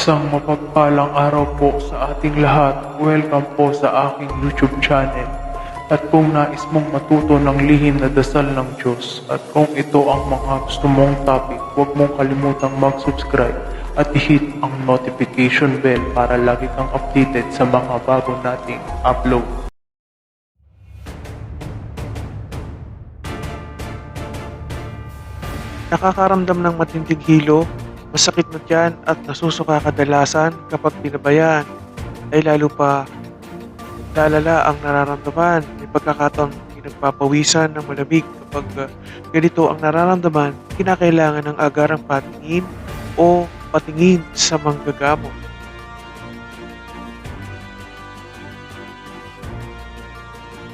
Isang mapagpalang araw po sa ating lahat. Welcome po sa aking YouTube channel. At kung nais mong matuto ng lihim na dasal ng Diyos at kung ito ang mga gusto mong topic, huwag mong kalimutang mag-subscribe at i-hit ang notification bell para lagi kang updated sa mga bago nating upload. Nakakaramdam ng matinding hilo, masakit na tiyan at nasusuka kadalasan kapag pinabayaan ay lalo pa lalala ang nararamdaman. May pagkakataon pinagpapawisan ng malamig kapag ganito ang nararamdaman, kinakailangan ng agarang patingin o patingin sa manggagamot.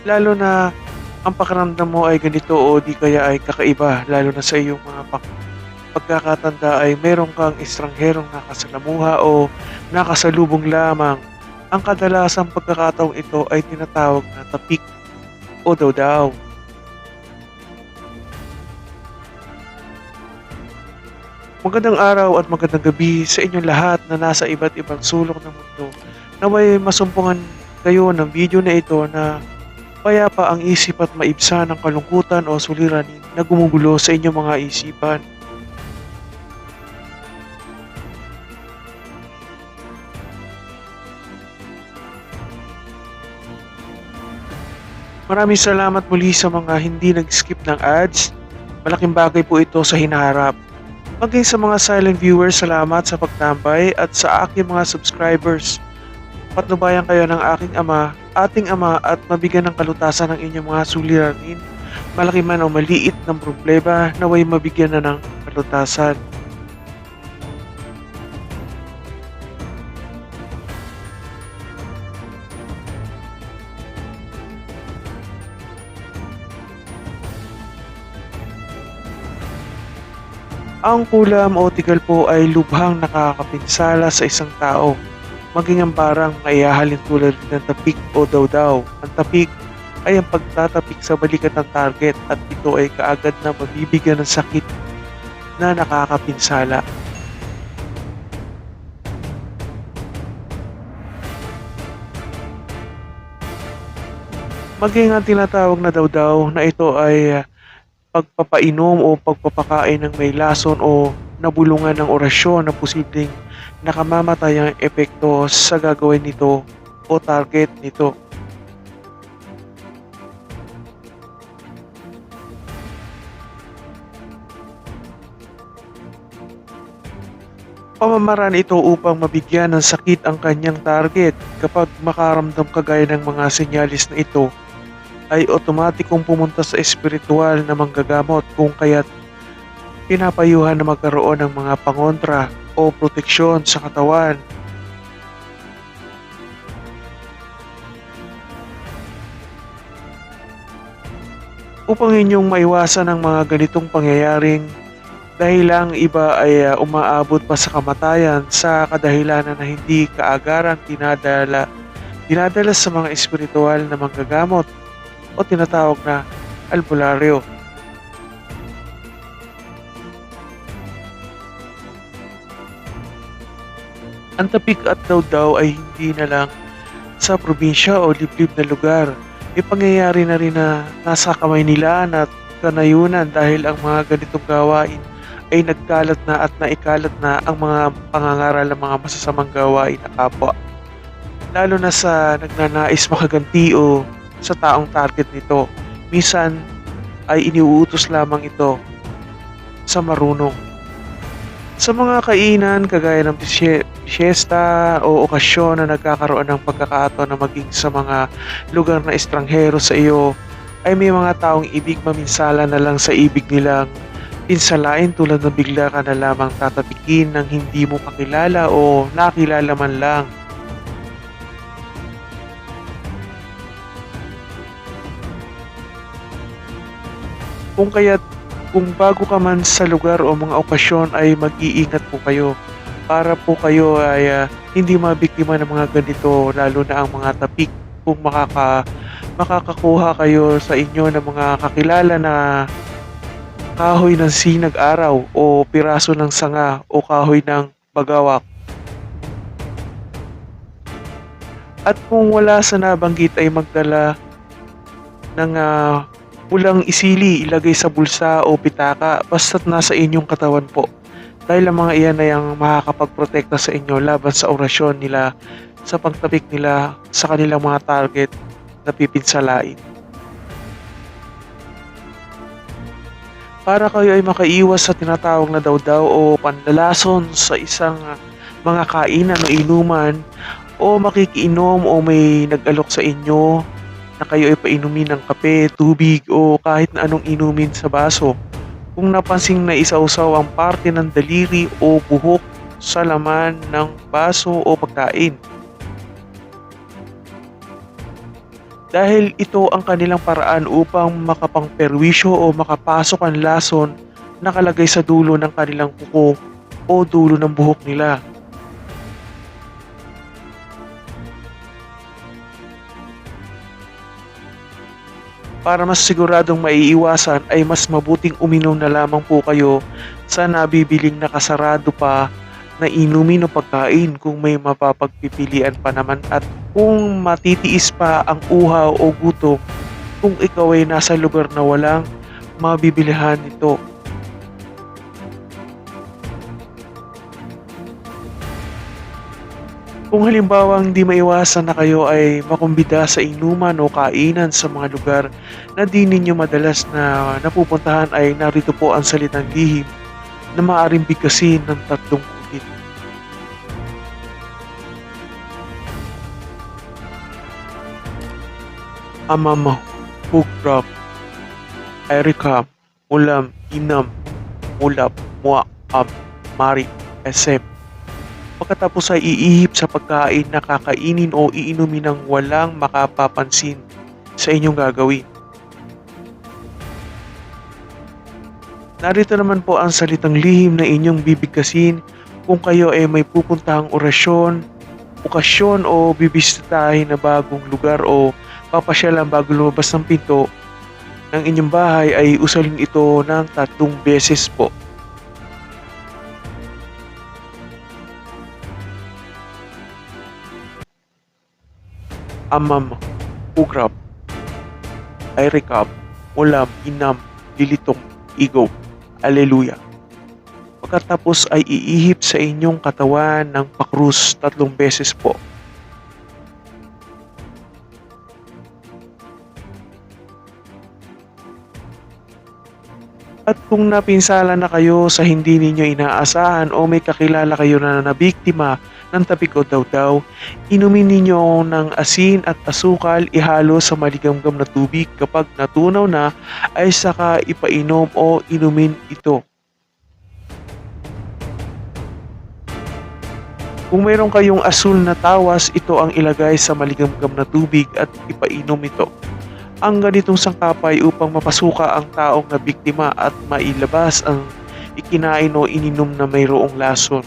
Lalo na ang pakiramdam mo ay ganito o di kaya ay kakaiba, lalo na sa iyong mga pagkakatanda ay meron kang estrangherong nakasalamuha o nakasalubong lamang. Ang kadalasang pagkakataong ito ay tinatawag na tapik o dawdaw. Magandang araw at magandang gabi sa inyong lahat na nasa iba't ibang sulok ng mundo. Naway masumpungan kayo ng video na ito na payapa ang isip at maibsan ng kalungkutan o suliranin na gumugulo sa inyong mga isipan. Maraming salamat muli sa mga hindi nag-skip ng ads. Malaking bagay po ito sa hinaharap. Maging sa mga silent viewers, salamat sa pagtambay at sa aking mga subscribers. Patnubayan kayo ng ating ama at mabigyan ng kalutasan ng inyong mga suliranin. Malaki man o maliit ng problema, naway mabigyan na ng kalutasan. Ang kulam o tigal po ay lubhang nakakapinsala sa isang tao. Maging ang barang maihahalin tulad ng tapik o dawdaw. Ang tapik ay ang pagtatapik sa balikat ng target at ito ay kaagad na mabibigyan ng sakit na nakakapinsala. Maging ang tinatawag na dawdaw na ito ay pagpapainom o pagpapakain ng may lason o nabulungan ng orasyon na posibleng nakamamatay ang epekto sa gagawin nito o target nito. Pamamaraan ito upang mabigyan ng sakit ang kanyang target. Kapag makaramdam kagaya ng mga senyalis na ito, ay otomatikong pumunta sa espiritual na manggagamot kung kaya't pinapayuhan na magkaroon ng mga pangontra o proteksyon sa katawan. Upang inyong maiwasan ang mga ganitong pangyayaring dahil lang iba ay umaabot pa sa kamatayan sa kadahilanan na hindi kaagaran dinadala sa mga espiritual na manggagamot o tinatawag na albularyo. Ang tapik at dawdaw ay hindi na lang sa probinsya o liblib na lugar. May pangyayari na rin na nasa kamay nila at kanayunan dahil ang mga ganitong gawain ay nagkalat na at naikalat na ang mga pangangaral ng mga masasamang gawain na kapwa. Lalo na sa nagnanais makaganti o sa taong target nito. Minsan ay iniuutos lamang ito sa marunong. Sa mga kainan kagaya ng piyesta o okasyon na nagkakaroon ng pagkakataon na maging sa mga lugar na estranghero sa iyo, ay may mga taong ibig maminsala na lang sa ibig nilang pinsalain tulad ng bigla ka na lamang tatapikin ng hindi mo kakilala o nakilala man lang. Kung bago ka man sa lugar o mga okasyon ay mag-iingat po kayo para po kayo ay hindi mabiktima ng mga ganito, lalo na ang mga tapik. Kung makakakuha kayo sa inyo ng mga kakilala na kahoy ng sinag araw o piraso ng sanga o kahoy ng bagawak At kung wala sa nabanggit ay magdala ng pulang isili, ilagay sa bulsa o pitaka basta't nasa inyong katawan po. Dahil ang mga iyan ay ang makakapagprotekta sa inyo laban sa orasyon nila, sa pagtapik nila sa kanilang mga target na pipinsalain. Para kayo ay makaiwas sa tinatawag na dawdaw o panlalason sa isang mga kainan o inuman o makikiinom o may nag-alok sa inyo na kayo ay painumin ng kape, tubig o kahit na anong inumin sa baso. Kung napansing na isausaw ang parte ng daliri o buhok sa laman ng baso o pagkain. Dahil ito ang kanilang paraan upang makapangperwisyo o makapasok ang lason nakalagay sa dulo ng kanilang kuko o dulo ng buhok nila. Para mas siguradong maiiwasan ay mas mabuting uminom na lamang po kayo sa nabibiling nakasarado pa na inumin o pagkain kung may mapapagpipilian pa naman, at kung matitiis pa ang uhaw o gutom kung ikaw ay nasa lugar na walang mabibilihan nito. Kung halimbawa hindi maiwasan na kayo ay makumbida sa inuman o kainan sa mga lugar na di ninyo madalas na napupuntahan, ay narito po ang salitang lihim na maaaring bigkasin ng 3 ulit. Amam, Hugrab, Erikam, Ulam, Inam, Mulap, Mua, Mari, Esem. Pagkatapos ay iihip sa pagkain na kakainin o iinumin ng walang makapapansin sa inyong gagawin. Narito naman po ang salitang lihim na inyong bibigkasin kung kayo ay may pupuntahang orasyon, okasyon o bibisitahin na bagong lugar o papasyalan bago lumabas ng pinto ng inyong bahay, ay usalin ito ng 3 beses po. Amam, Hugrab, Airikab, Ulam, Inam, Lilitong, Igaw, Aleluya. Pagkatapos ay iihip sa inyong katawan ng pakrus 3 beses po. At kung napinsala na kayo sa hindi ninyo inaasahan o may kakilala kayo na nabiktima ng tapik o dawdaw, inumin ninyo ng asin at asukal, ihalo sa maligamgam na tubig. Kapag natunaw na ay saka ipainom o inumin ito. Kung mayroon kayong asul na tawas, ito ang ilagay sa maligamgam na tubig at ipainom ito. Ang ganitong sangkapay upang mapasuka ang taong na biktima at mailabas ang ikinain o ininom na mayroong lason.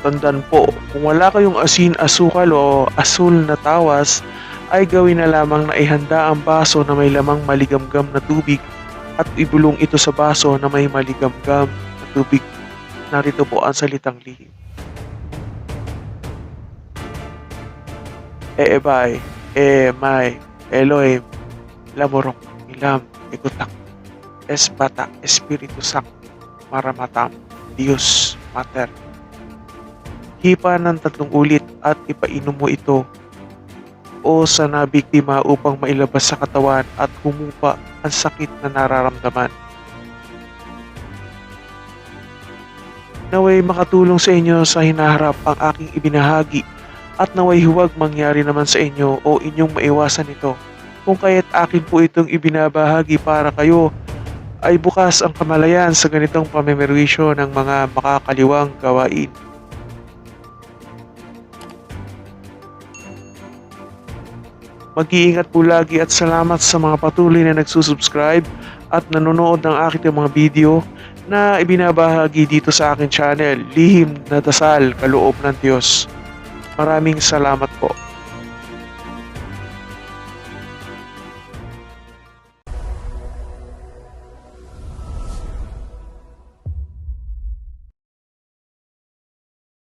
Tandaan po, kung wala kayong asin, asukal o asul na tawas, ay gawin na lamang na ihanda ang baso na may lamang maligamgam na tubig at ibulong ito sa baso na may maligamgam na tubig. Narito po ang salitang lihim. Eebay, Eemay, Elohim, Lamorok, Ilam, Ikutak, Esbata, Espiritu Sak, Maramatam, Diyos, Mater. Hipa ng 3 ulit at ipainom mo ito o sa nabiktima upang mailabas sa katawan at humupa ang sakit na nararamdaman. Naway makatulong sa inyo sa hinaharap ang aking ibinahagi, at naway huwag mangyari naman sa inyo o inyong maiwasan ito. Kung kaya't akin po itong ibinabahagi para kayo ay bukas ang kamalayan sa ganitong pamimerwisyo ng mga makakaliwang gawain. Mag-iingat po lagi at salamat sa mga patuloy na nagsusubscribe at nanonood ng aking mga video na ibinabahagi dito sa aking channel, Lihim na Dasal, Kaloob ng Diyos. Maraming salamat po.